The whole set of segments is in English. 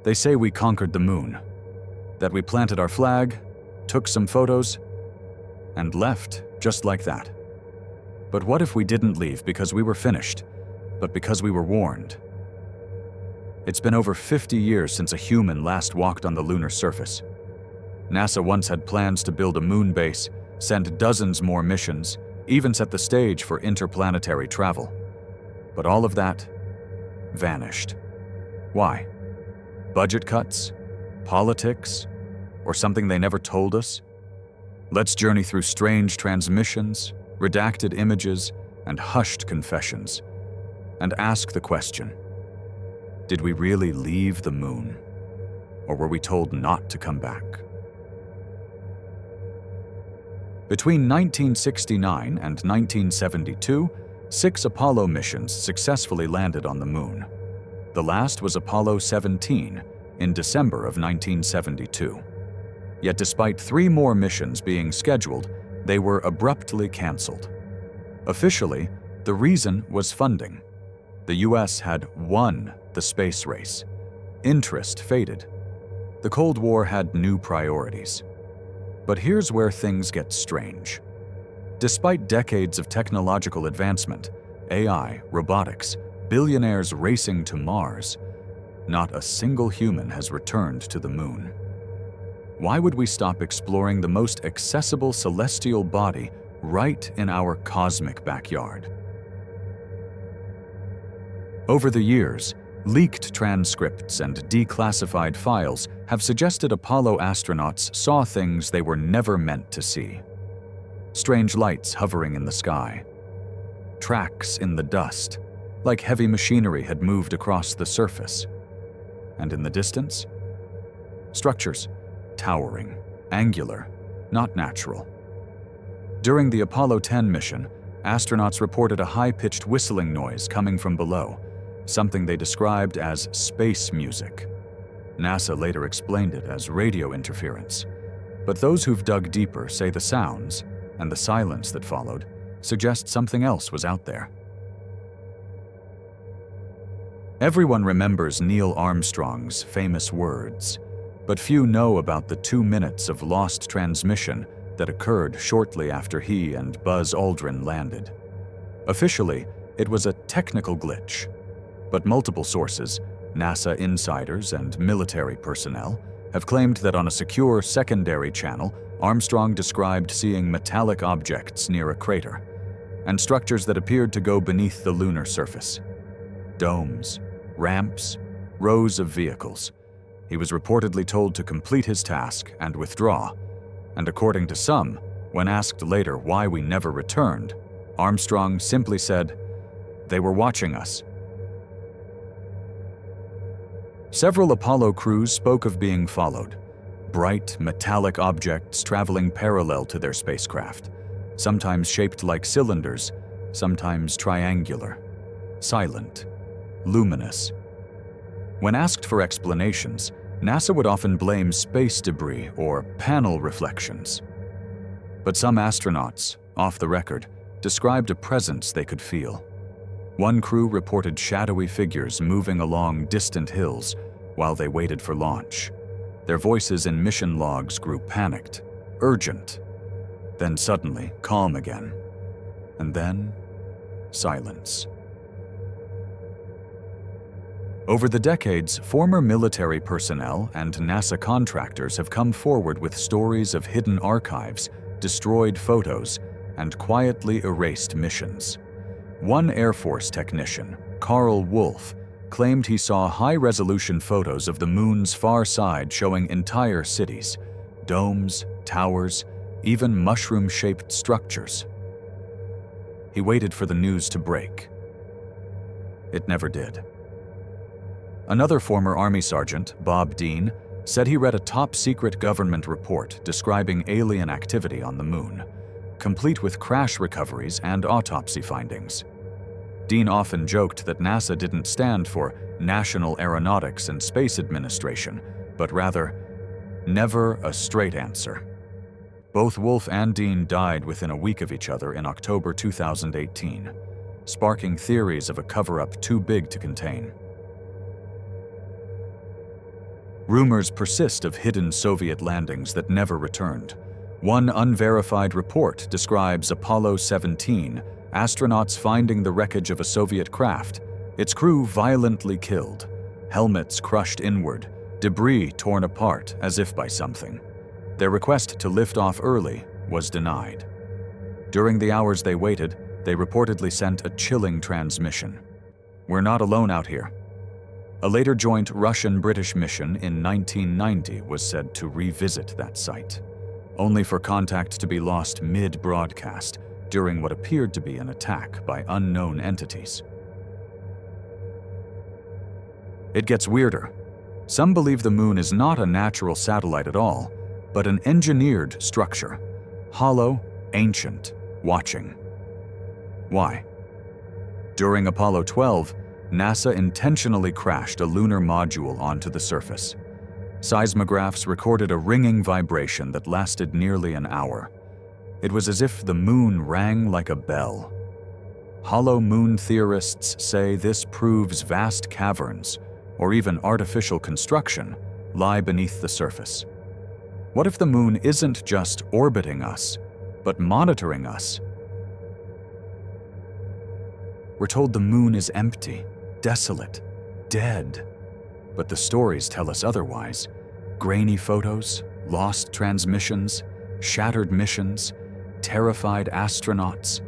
They say we conquered the moon, that we planted our flag, took some photos, and left just like that. But what if we didn't leave because we were finished, but because we were warned? It's been over 50 years since a human last walked on the lunar surface. NASA once had plans to build a moon base, send dozens more missions, even set the stage for interplanetary travel. But all of that vanished. Why? Budget cuts? Politics? Or something they never told us? Let's journey through strange transmissions, redacted images, and hushed confessions, and ask the question, did we really leave the moon? Or were we told not to come back? Between 1969 and 1972, 6 Apollo missions successfully landed on the moon. The last was Apollo 17 in December of 1972. Yet despite 3 more missions being scheduled, they were abruptly canceled. Officially, the reason was funding. The US had won the space race. Interest faded. The Cold War had new priorities. But here's where things get strange. Despite decades of technological advancement, AI, robotics, billionaires racing to Mars, not a single human has returned to the moon. Why would we stop exploring the most accessible celestial body right in our cosmic backyard? Over the years, leaked transcripts and declassified files have suggested Apollo astronauts saw things they were never meant to see. Strange lights hovering in the sky. Tracks in the dust, like heavy machinery had moved across the surface. And in the distance, structures, towering, angular, not natural. During the Apollo 10 mission, astronauts reported a high-pitched whistling noise coming from below, something they described as space music. NASA later explained it as radio interference, but those who've dug deeper say the sounds, and the silence that followed, suggest something else was out there. Everyone remembers Neil Armstrong's famous words, but few know about the 2 minutes of lost transmission that occurred shortly after he and Buzz Aldrin landed. Officially, it was a technical glitch, but multiple sources, NASA insiders and military personnel, have claimed that on a secure secondary channel, Armstrong described seeing metallic objects near a crater, and structures that appeared to go beneath the lunar surface. Domes, ramps, rows of vehicles. He was reportedly told to complete his task and withdraw, and according to some, when asked later why we never returned, Armstrong simply said, "They were watching us." Several Apollo crews spoke of being followed, bright, metallic objects traveling parallel to their spacecraft, sometimes shaped like cylinders, sometimes triangular, silent, luminous. When asked for explanations, NASA would often blame space debris or panel reflections. But some astronauts, off the record, described a presence they could feel. One crew reported shadowy figures moving along distant hills while they waited for launch. Their voices in mission logs grew panicked, urgent, then suddenly calm again, and then silence. Over the decades, former military personnel and NASA contractors have come forward with stories of hidden archives, destroyed photos, and quietly erased missions. One Air Force technician, Carl Wolf, claimed he saw high-resolution photos of the moon's far side showing entire cities, domes, towers, even mushroom-shaped structures. He waited for the news to break. It never did. Another former Army sergeant, Bob Dean, said he read a top-secret government report describing alien activity on the moon, complete with crash recoveries and autopsy findings. Dean often joked that NASA didn't stand for National Aeronautics and Space Administration, but rather, never a straight answer. Both Wolf and Dean died within a week of each other in October 2018, sparking theories of a cover-up too big to contain. Rumors persist of hidden Soviet landings that never returned. One unverified report describes Apollo 17, astronauts finding the wreckage of a Soviet craft, its crew violently killed, helmets crushed inward, debris torn apart as if by something. Their request to lift off early was denied. During the hours they waited, they reportedly sent a chilling transmission. "We're not alone out here." A later joint Russian-British mission in 1990 was said to revisit that site, only for contact to be lost mid-broadcast during what appeared to be an attack by unknown entities. It gets weirder. Some believe the moon is not a natural satellite at all, but an engineered structure, hollow, ancient, watching. Why? During Apollo 12, NASA intentionally crashed a lunar module onto the surface. Seismographs recorded a ringing vibration that lasted nearly an hour. It was as if the moon rang like a bell. Hollow moon theorists say this proves vast caverns, or even artificial construction, lie beneath the surface. What if the moon isn't just orbiting us, but monitoring us? We're told the moon is empty, desolate, dead. But the stories tell us otherwise. Grainy photos, lost transmissions, shattered missions, terrified astronauts,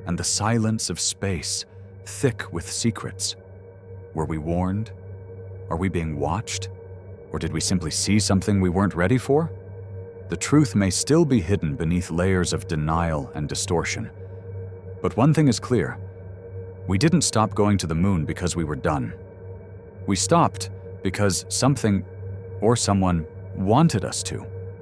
and the silence of space, thick with secrets. Were we warned? Are we being watched? Or did we simply see something we weren't ready for? The truth may still be hidden beneath layers of denial and distortion. But one thing is clear. We didn't stop going to the moon because we were done. We stopped because something or someone wanted us to.